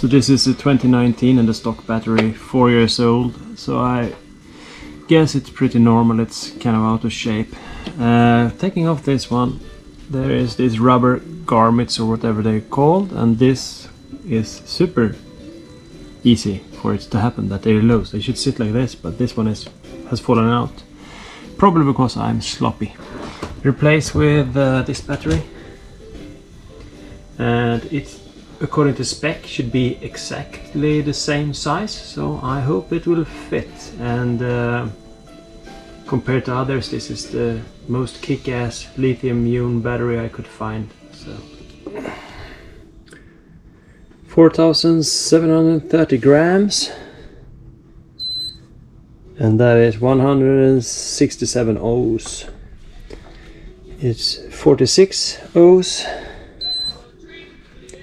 So this is a 2019 and the stock battery, 4 years old. So I guess it's pretty normal, it's kind of out of shape. Taking off this one, there is these rubber garments or whatever they're called, and this is super easy for it to happen, that they're loose. They should sit like this, but this one has fallen out. Probably because I'm sloppy. Replace with this battery, and it's, according to spec, should be exactly the same size, so I hope it will fit. And compared to others, this is the most kick-ass lithium-ion battery I could find. So 4,730 grams, and that is 167 ohms. It's 46 ohms,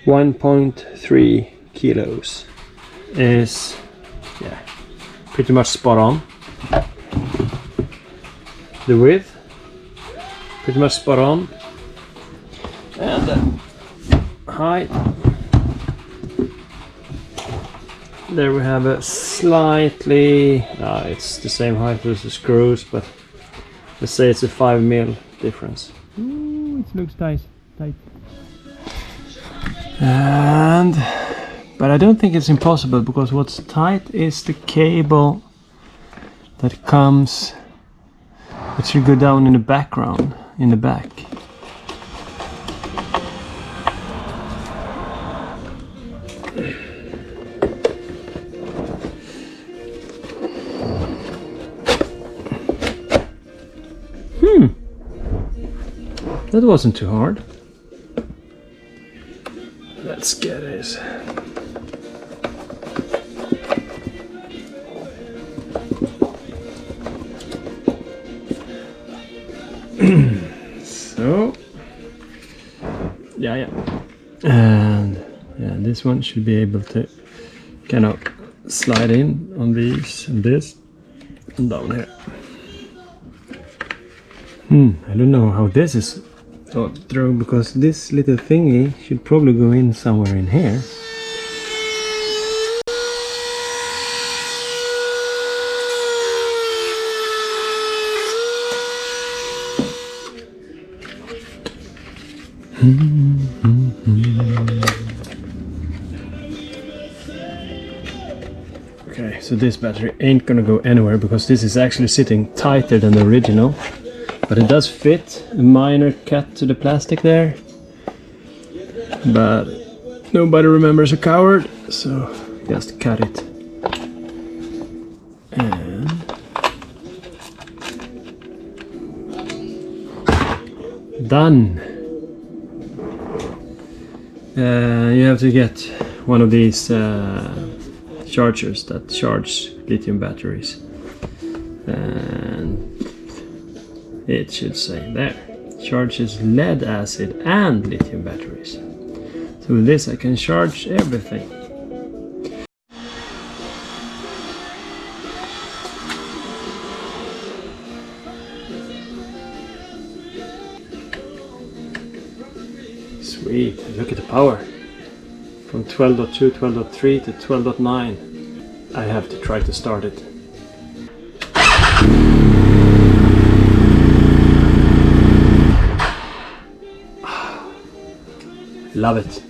1.3 kilos. Is, yeah, pretty much spot on. The width, pretty much spot on, and the height, there we have a slightly, it's the same height as the screws, but let's say it's a 5 mil difference. Ooh, it looks tight. And but I don't think it's impossible, because what's tight is the cable that comes. It should go down in the background, in the back. That wasn't too hard. Let's get this. So, yeah, and yeah, this one should be able to kind of slide in on these and this and down here. I don't know how this is thought through, because this little thingy should probably go in somewhere in here. Okay, so this battery ain't gonna go anywhere, because this is actually sitting tighter than the original, but it does fit. A minor cut to the plastic there, but nobody remembers a coward, so just cut it. And done. You have to get one of these chargers that charge lithium batteries, and it should say there, charges lead acid and lithium batteries. So with this I can charge everything. Sweet, look at the power. From 12.2, 12.3 to 12.9. I have to try to start it. Love it.